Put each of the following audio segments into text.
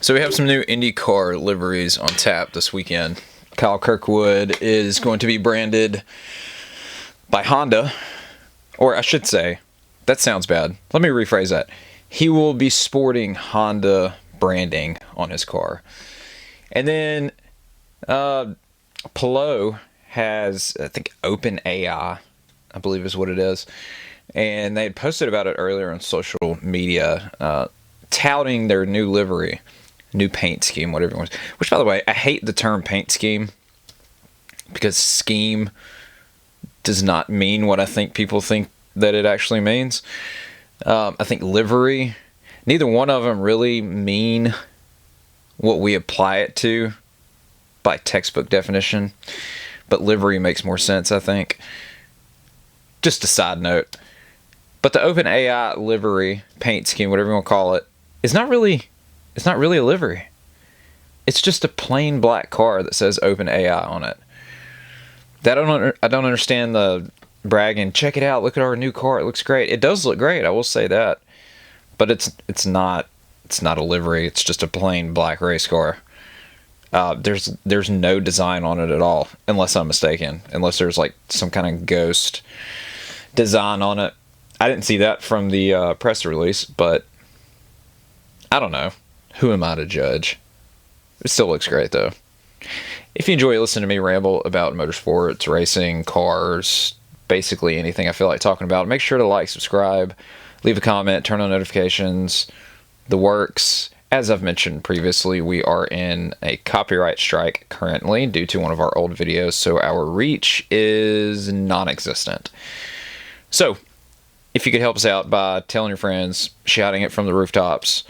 So we have some new Indycar liveries on tap this weekend. Kyle Kirkwood is going to be branded by Honda, or I should say, that sounds bad. Let me rephrase that. He will be sporting Honda branding on his car. And then Pelot has, I think, OpenAI, I believe is what it is. And they had posted about it earlier on social media, touting their new livery, new paint scheme, whatever it was. Which, by the way, I hate the term paint scheme because scheme does not mean what I think people think that it actually means. I think livery, neither one of them really mean what we apply it to by textbook definition. But livery makes more sense, I think. Just a side note. But the OpenAI livery, paint scheme, whatever you want to call it, is not really a livery. It's just a plain black car that says OpenAI on it. I don't understand the bragging. Check it out. Look at our new car. It looks great. It does look great. I will say that. But it's not a livery. It's just a plain black race car. There's no design on it at all, unless I'm mistaken. Unless there's like some kind of ghost design on it. I didn't see that from the press release, but I don't know. Who am I to judge? It still looks great, though. If you enjoy listening to me ramble about motorsports, racing, cars, basically anything I feel like talking about, make sure to like, subscribe, leave a comment, turn on notifications, the works. As I've mentioned previously, we are in a copyright strike currently due to one of our old videos, so our reach is non-existent. So, if you could help us out by telling your friends, shouting it from the rooftops,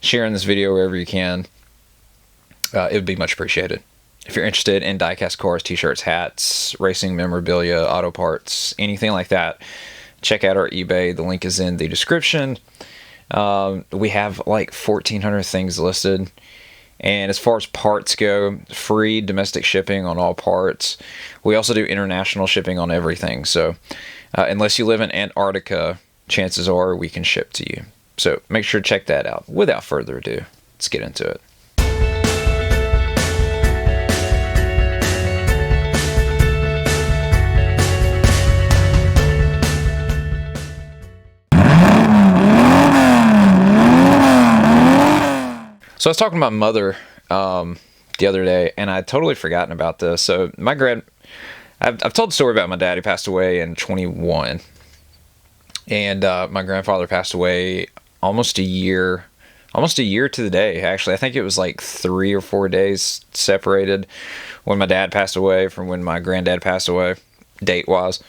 sharing this video wherever you can, it would be much appreciated. If you're interested in diecast cars, t-shirts, hats, racing memorabilia, auto parts, anything like that, check out our eBay. The link is in the description. We have like 1,400 things listed. And as far as parts go, free domestic shipping on all parts. We also do international shipping on everything. So unless you live in Antarctica, chances are we can ship to you. So make sure to check that out. Without further ado, let's get into it. So I was talking to my mother the other day, and I'd totally forgotten about this. So I've told the story about my dad. He passed away in 21, and my grandfather passed away almost a year to the day. Actually, I think it was like 3 or 4 days separated when my dad passed away from when my granddad passed away, date-wise.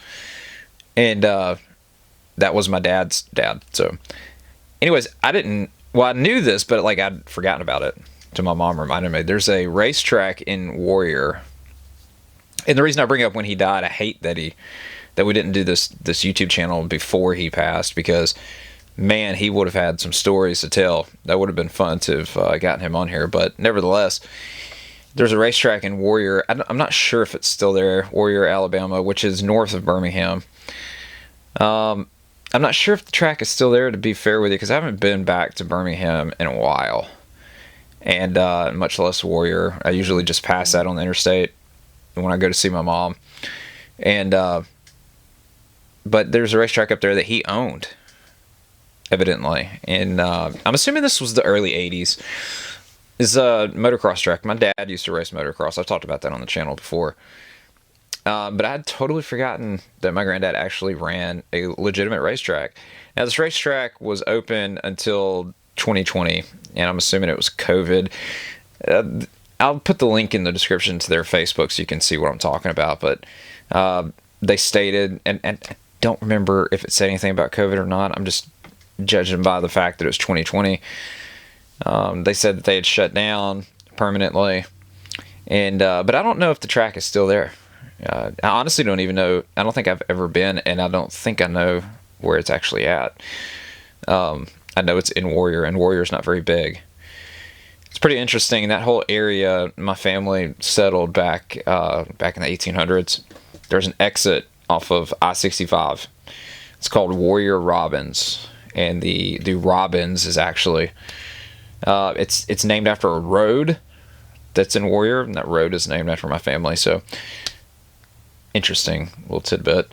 And that was my dad's dad. So, anyways, I knew this, but like I'd forgotten about it until my mom reminded me. There's a racetrack in Warrior. And the reason I bring up when he died, I hate that we didn't do this YouTube channel before he passed, because man, he would have had some stories to tell. That would have been fun to have gotten him on here. But nevertheless, there's a racetrack in Warrior. I'm not sure if it's still there, Warrior, Alabama, which is north of Birmingham. I'm not sure if the track is still there, to be fair with you, because I haven't been back to Birmingham in a while. And much less Warrior. I usually just pass that on the interstate when I go to see my mom. And but there's a racetrack up there that he owned, evidently. And I'm assuming this was the early 80s. It's a motocross track. My dad used to race motocross. I've talked about that on the channel before. But I had totally forgotten that my granddad actually ran a legitimate racetrack. Now, this racetrack was open until 2020, and I'm assuming it was COVID. I'll put the link in the description to their Facebook so you can see what I'm talking about. But they stated, and I don't remember if it said anything about COVID or not. I'm just judging by the fact that it was 2020. They said that they had shut down permanently, and but I don't know if the track is still there. I honestly don't even know. I don't think I've ever been, and I don't think I know where it's actually at. I know it's in Warrior, and Warrior's not very big. It's pretty interesting. That whole area, my family settled back in the 1800s. There's an exit off of I-65. It's called Warrior Robins, and the Robins is actually It's named after a road that's in Warrior, and that road is named after my family. So interesting little tidbit.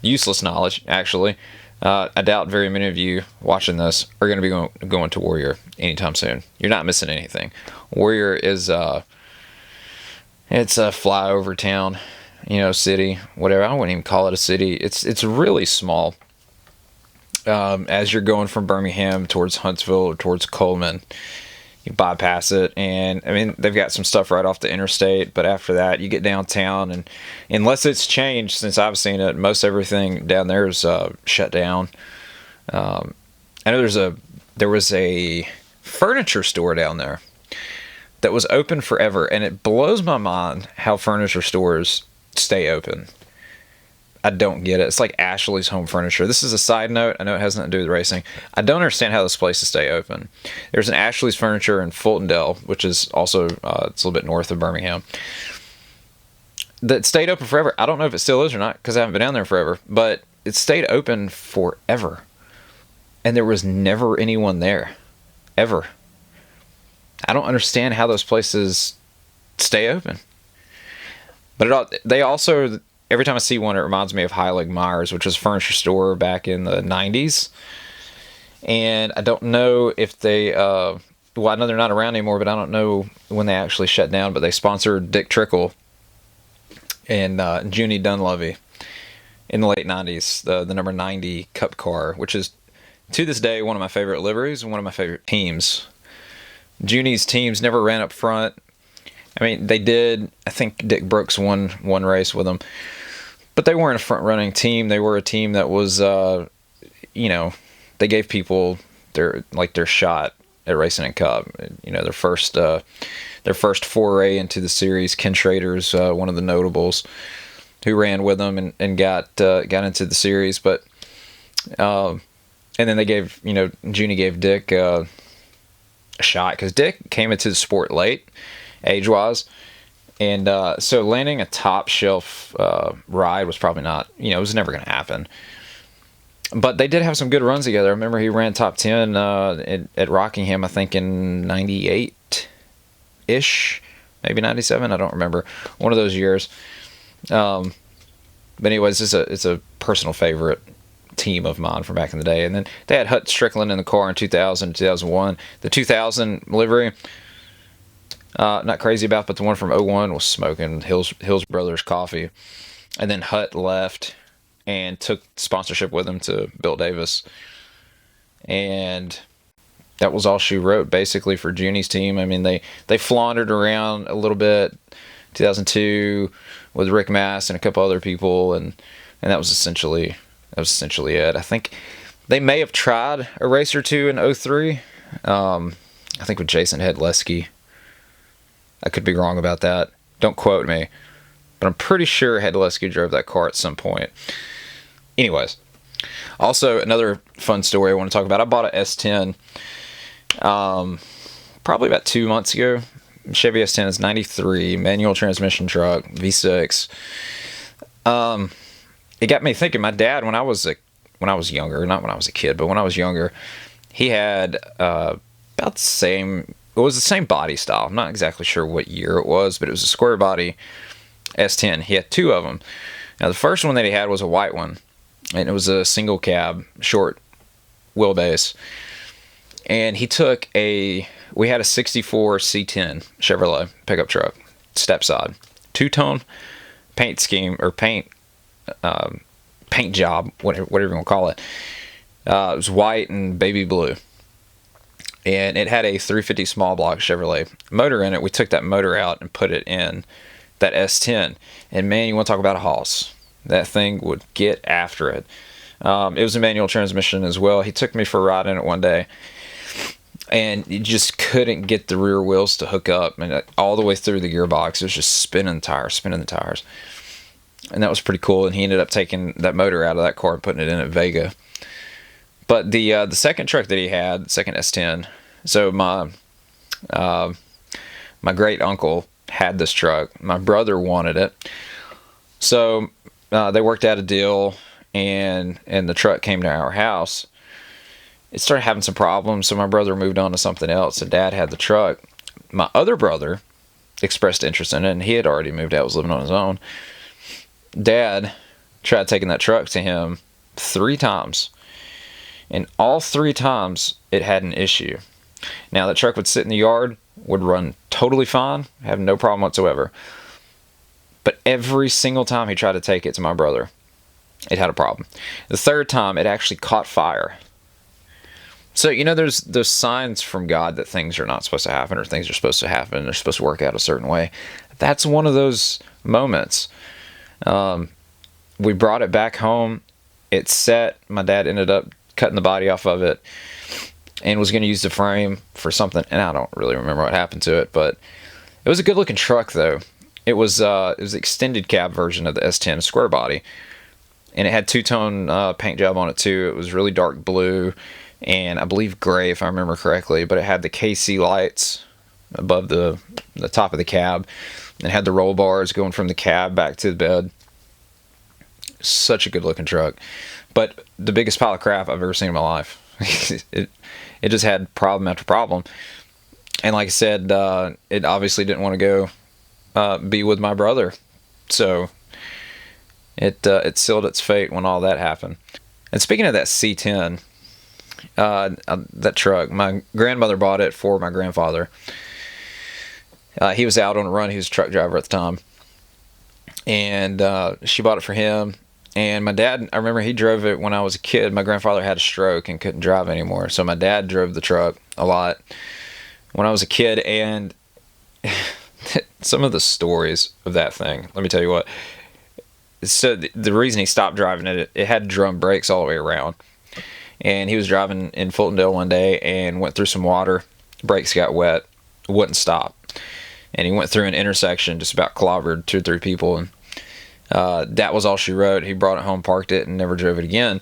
Useless knowledge, actually. I doubt very many of you watching this are going to be going to Warrior anytime soon. You're not missing anything. Warrior is it's a flyover town, city, whatever. I wouldn't even call it a city. It's really small. As you're going from Birmingham towards Huntsville or towards Coleman, you bypass it, and I mean they've got some stuff right off the interstate, but after that you get downtown, and unless it's changed since I've seen it, most everything down there is shut down. I know there was a furniture store down there that was open forever, and it blows my mind how furniture stores stay open. I don't get it. It's like Ashley's Home Furniture. This is a side note. I know it has nothing to do with racing. I don't understand how this places stay open. There's an Ashley's Furniture in Fultondale, which is also it's a little bit north of Birmingham, that stayed open forever. I don't know if it still is or not because I haven't been down there forever, but it stayed open forever. And there was never anyone there. Ever. I don't understand how those places stay open. But they also... Every time I see one, it reminds me of Heilig Myers, which was a furniture store back in the 90s. And I don't know if they... I know they're not around anymore, but I don't know when they actually shut down. But they sponsored Dick Trickle and Junie Dunleavy in the late 90s, the number 90 Cup car, which is, to this day, one of my favorite liveries and one of my favorite teams. Junie's teams never ran up front. I mean, they did. I think Dick Brooks won one race with them. But they weren't a front-running team. They were a team that was, they gave people their shot at racing in Cup. Their first foray into the series. Ken Schrader's one of the notables who ran with them and got into the series. But and then they gave Junie gave Dick a shot because Dick came into the sport late, age-wise. And so landing a top shelf ride was probably not, it was never going to happen. But they did have some good runs together. I remember he ran top 10 at Rockingham, I think in 98-ish, maybe 97. I don't remember. One of those years. But anyways, it's a personal favorite team of mine from back in the day. And then they had Hut Strickland in the car in 2000, 2001. The 2000 livery... not crazy about, but the one from 01 was smoking Hills Brothers coffee. And then Hutt left and took sponsorship with him to Bill Davis. And that was all she wrote, basically, for Junie's team. I mean, they floundered around a little bit, 2002, with Rick Mass and a couple other people, and that was essentially it. I think they may have tried a race or two in 03. I think with Jason Hedleski. I could be wrong about that. Don't quote me. But I'm pretty sure Hedleski drove that car at some point. Anyways. Also, another fun story I want to talk about. I bought a S10 probably about 2 months ago. Chevy S10 is 93, manual transmission truck, V6. It got me thinking. My dad, when I was younger, not when I was a kid, but when I was younger, he had about the same... It was the same body style. I'm not exactly sure what year it was, but it was a square body S10. He had two of them. Now, the first one that he had was a white one, and it was a single cab, short wheelbase. And he took we had a 64 C10 Chevrolet pickup truck, step side, two-tone paint scheme, or paint job, whatever you want to call it. It was white and baby blue. And it had a 350 small block Chevrolet motor in it. We took that motor out and put it in that S10. And man, you want to talk about a hoss. That thing would get after it. It was a manual transmission as well. He took me for a ride in it one day. And you just couldn't get the rear wheels to hook up. And all the way through the gearbox, it was just spinning the tires. And that was pretty cool. And he ended up taking that motor out of that car and putting it in at Vega. But the second truck that he had, second S10, so my great uncle had this truck. My brother wanted it, so they worked out a deal, and the truck came to our house. it started having some problems, so my brother moved on to something else, and Dad had the truck. My other brother expressed interest in it, and he had already moved out, was living on his own. Dad tried taking that truck to him 3 times, and all 3 times it had an issue. Now, that truck would sit in the yard, would run totally fine, have no problem whatsoever. But every single time he tried to take it to my brother, it had a problem. The 3rd time, it actually caught fire. So, there's signs from God that things are not supposed to happen, or things are supposed to happen, they're supposed to work out a certain way. That's one of those moments. We brought it back home. It set. My dad ended up cutting the body off of it and was going to use the frame for something. And I don't really remember what happened to it, but it was a good looking truck though. It was the extended cab version of the S10 square body. And it had 2-tone paint job on it too. It was really dark blue and I believe gray if I remember correctly, but it had the KC lights above the top of the cab. It had the roll bars going from the cab back to the bed. Such a good looking truck. But the biggest pile of crap I've ever seen in my life. it just had problem after problem. And like I said, it obviously didn't want to go be with my brother. So it sealed its fate when all that happened. And speaking of that C10, that truck, my grandmother bought it for my grandfather. He was out on a run. He was a truck driver at the time. And she bought it for him. And my dad, I remember he drove it when I was a kid. My grandfather had a stroke and couldn't drive anymore. So my dad drove the truck a lot when I was a kid. And some of the stories of that thing, let me tell you what. So the reason he stopped driving it, it had drum brakes all the way around. And he was driving in Fultondale one day and went through some water. Brakes got wet, wouldn't stop. And he went through an intersection, just about clobbered 2 or 3 people. And that was all she wrote. He brought it home, parked it, and never drove it again.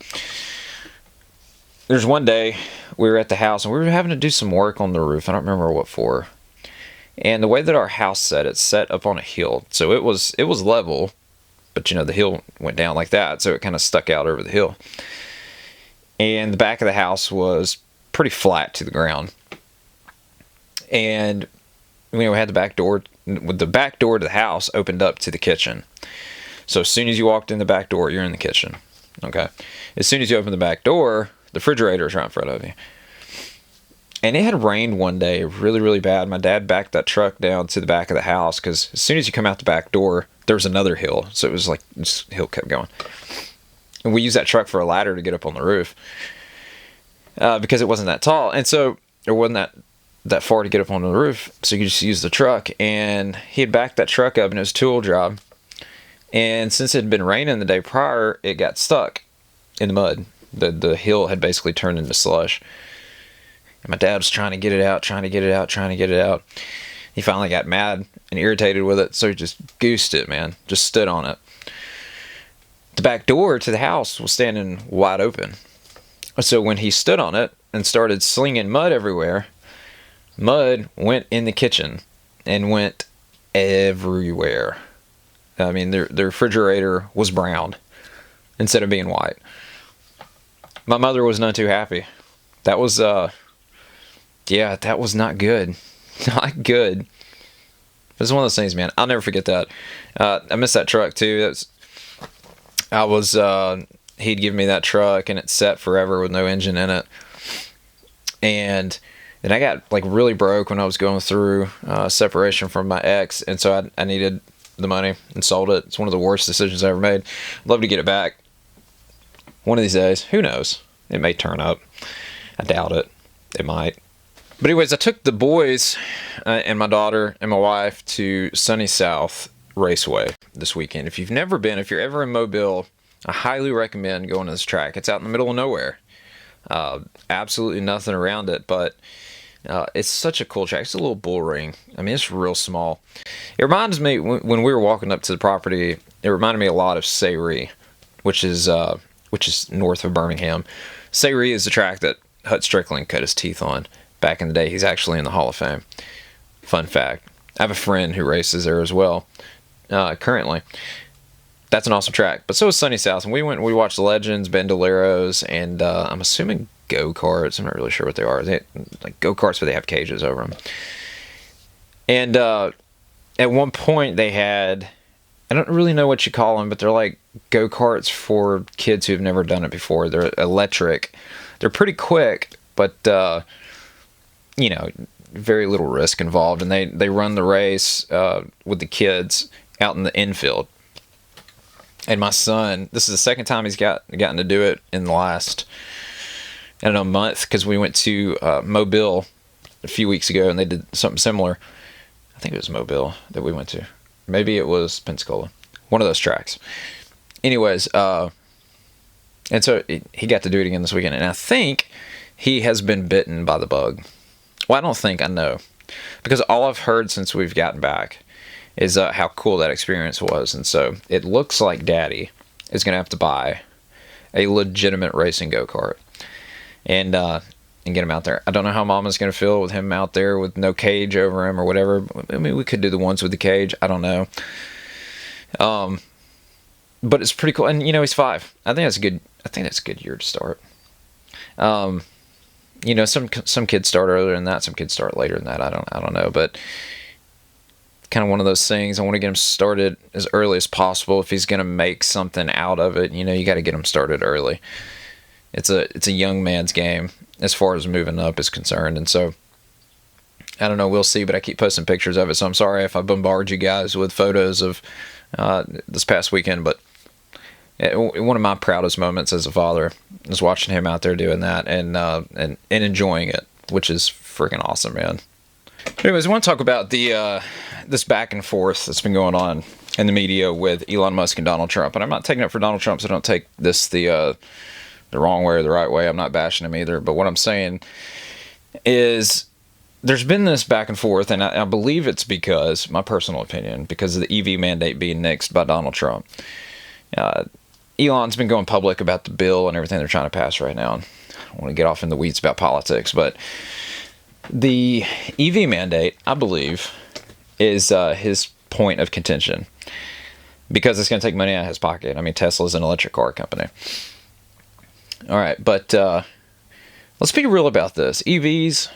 There's one day we were at the house, and we were having to do some work on the roof. I don't remember what for. And the way that our house set, it's set up on a hill. So it was level, but the hill went down like that. So it kind of stuck out over the hill. And the back of the house was pretty flat to the ground. And we had the back door. The back door to the house opened up to the kitchen. So as soon as you walked in the back door, you're in the kitchen. Okay. As soon as you open the back door, the refrigerator is right in front of you. And it had rained one day really, really bad. My dad backed that truck down to the back of the house because as soon as you come out the back door, there was another hill. So it was like this hill kept going. And we used that truck for a ladder to get up on the roof because it wasn't that tall. And so it wasn't that far to get up on the roof. So you just use the truck. And he had backed that truck up and it was a 2-wheel drive. And since it had been raining the day prior, it got stuck in the mud. The hill had basically turned into slush. And my dad was trying to get it out. He finally got mad and irritated with it, so he just goosed it, man. Just stood on it. The back door to the house was standing wide open. So when he stood on it and started slinging mud everywhere, mud went in the kitchen and went everywhere. I mean, the refrigerator was brown instead of being white. My mother was none too happy. That was, that was not good. Not good. It's one of those things, man. I'll never forget that. I miss that truck too. He'd given me that truck and it sat forever with no engine in it. And then I got really broke when I was going through separation from my ex. And so I needed the money and sold it. It's one of the worst decisions I ever made. I'd love to get it back one of these days. Who knows? It may turn up. I doubt it. It might. But anyways, I took the boys and my daughter and my wife to Sunny South Raceway this weekend. If you've never been, if you're ever in Mobile, I highly recommend going to this track. It's out in the middle of nowhere. Absolutely nothing around it, but it's such a cool track. It's a little bull ring. I mean, it's real small. It reminds me, when we were walking up to the property, it reminded me a lot of Sayre, which is north of Birmingham. Sayre is the track that Hut Strickland cut his teeth on back in the day. He's actually in the Hall of Fame. Fun fact. I have a friend who races there as well, currently. That's an awesome track. But so is Sunny South. And we watched Legends, Bandoleros, and I'm assuming go-karts. I'm not really sure what they are. They like go-karts, but they have cages over them. And at one point they had, I don't really know what you call them, but they're like go-karts for kids who've never done it before. They're electric. They're pretty quick, but very little risk involved. And they run the race with the kids out in the infield. And my son, this is the second time he's gotten to do it in the last, I don't know, month, because we went to Mobile a few weeks ago and they did something similar. I think it was Mobile that we went to. Maybe it was Pensacola. One of those tracks. Anyways, and so he got to do it again this weekend. And I think he has been bitten by the bug. Well, I don't think, I know. Because all I've heard since we've gotten back is how cool that experience was. And so it looks like Daddy is going to have to buy a legitimate racing go-kart and get him out there. I don't know how Mama's going to feel with him out there with no cage over him or whatever. I mean, we could do the ones with the cage. I don't know. But it's pretty cool. And, he's 5. I think that's a good year to start. Some kids start earlier than that. Some kids start later than that. I don't know. But kind of one of those things. I want to get him started as early as possible. If he's going to make something out of it, you got to get him started early. It's a young man's game as far as moving up is concerned. And so, I don't know, we'll see, but I keep posting pictures of it. So I'm sorry if I bombard you guys with photos of this past weekend, but one of my proudest moments as a father is watching him out there doing that and enjoying it, which is freaking awesome, man. Anyways, I want to talk about the this back and forth that's been going on in the media with Elon Musk and Donald Trump. And I'm not taking it for Donald Trump, so don't take this the wrong way or the right way. I'm not bashing him either. But what I'm saying is there's been this back and forth, and I believe it's because, my personal opinion, because of the EV mandate being nixed by Donald Trump. Elon's been going public about the bill and everything they're trying to pass right now. I don't want to get off in the weeds about politics, but the EV mandate, I believe, is his point of contention because it's going to take money out of his pocket. I mean, Tesla's an electric car company. All right, but let's be real about this. EVs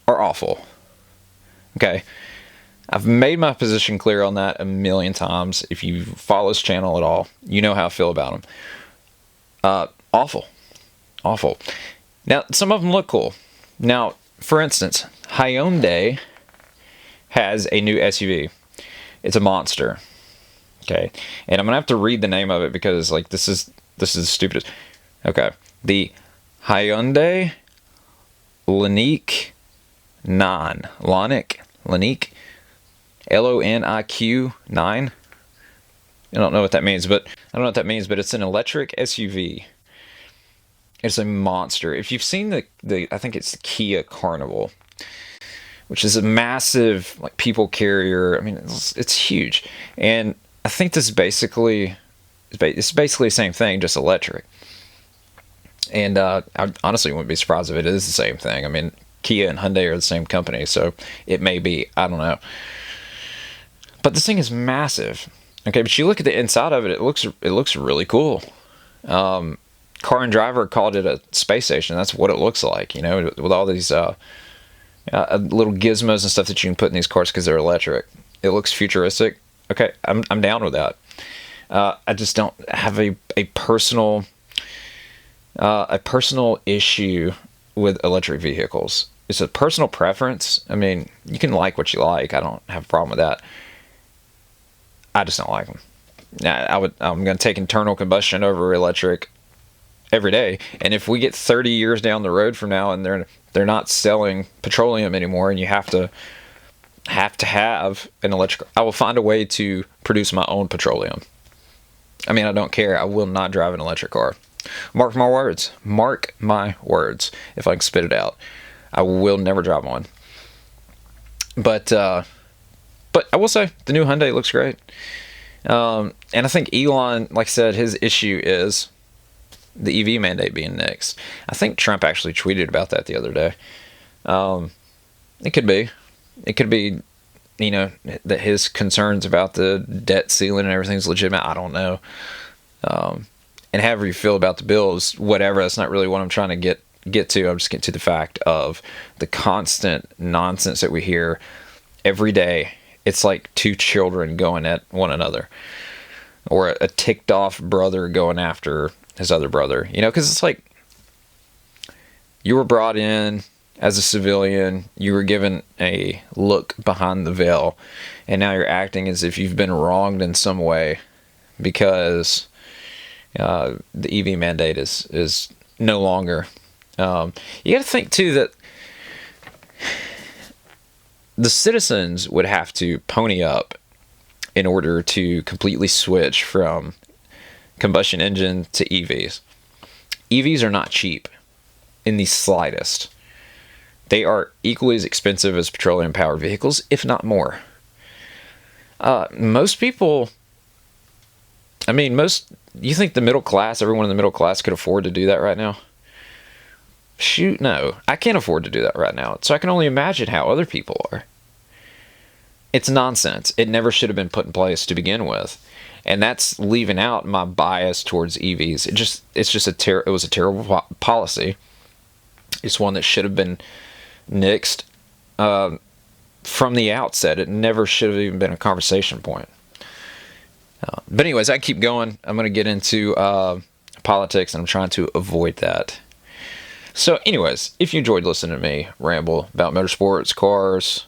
are awful. Okay? I've made my position clear on that a million times. If you follow this channel at all, you know how I feel about them. Awful. Awful. Now, some of them look cool. Now, for instance, Hyundai has a new SUV. It's a monster. Okay? And I'm going to have to read the name of it because, like, this is the stupidest. Okay. The Hyundai Loniq 9. Loniq. Loniq 9. I don't know what that means, but it's an electric SUV. It's a monster. If you've seen the I think it's the Kia Carnival, which is a massive like people carrier. I mean, it's huge, and I think this is basically the same thing, just electric. And I honestly wouldn't be surprised if it is the same thing. I mean, Kia and Hyundai are the same company, so it may be. I don't know. But this thing is massive. Okay, but you look at the inside of it, it looks really cool. Car and Driver called it a space station. That's what it looks like, with all these little gizmos and stuff that you can put in these cars because they're electric. It looks futuristic. Okay, I'm down with that. I just don't have a personal issue with electric vehicles. It's a personal preference. I mean, you can like what you like. I don't have a problem with that. I just don't like them. I'm going to take internal combustion over electric every day. And if we get 30 years down the road from now and they're not selling petroleum anymore, and you have to have an electric, I will find a way to produce my own petroleum. I mean, I don't care. I will not drive an electric car. Mark my words. Mark my words. If I can spit it out, I will never drive one. But I will say the new Hyundai looks great. And I think Elon, like I said, his issue is the EV mandate being nixed. I think Trump actually tweeted about that the other day. It could be, that his concerns about the debt ceiling and everything's legitimate. I don't know. And however you feel about the bill is whatever. That's not really what I'm trying to get get to. I'm just getting to the fact of the constant nonsense that we hear every day. It's like two children going at one another, or a ticked off brother going after his other brother. You know, because it's like you were brought in as a civilian, you were given a look behind the veil, and now you're acting as if you've been wronged in some way because the EV mandate is no longer. You got to think too that the citizens would have to pony up in order to completely switch from combustion engine to EVs. EVs are not cheap in the slightest. They are equally as expensive as petroleum powered vehicles, if not more. Most people, you think the middle class, everyone in the middle class could afford to do that right now? Shoot, no. I can't afford to do that right now. So I can only imagine how other people are. It's nonsense. It never should have been put in place to begin with. And that's leaving out my bias towards EVs. It was a terrible policy. It's one that should have been nixed from the outset. It never should have even been a conversation point. But anyways, I keep going. I'm going to get into politics, and I'm trying to avoid that. So anyways, if you enjoyed listening to me ramble about motorsports, cars,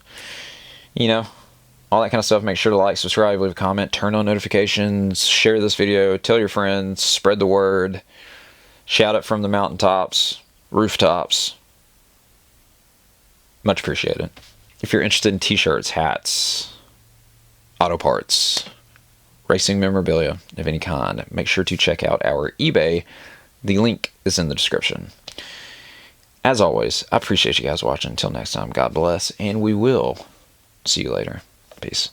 all that kind of stuff, make sure to like, subscribe, leave a comment, turn on notifications, share this video, tell your friends, spread the word, shout it from the mountaintops, rooftops. Much appreciated. If you're interested in t-shirts, hats, auto parts, racing memorabilia of any kind, make sure to check out our eBay. The link is in the description. As always, I appreciate you guys watching. Until next time, God bless, and we will see you later. Peace.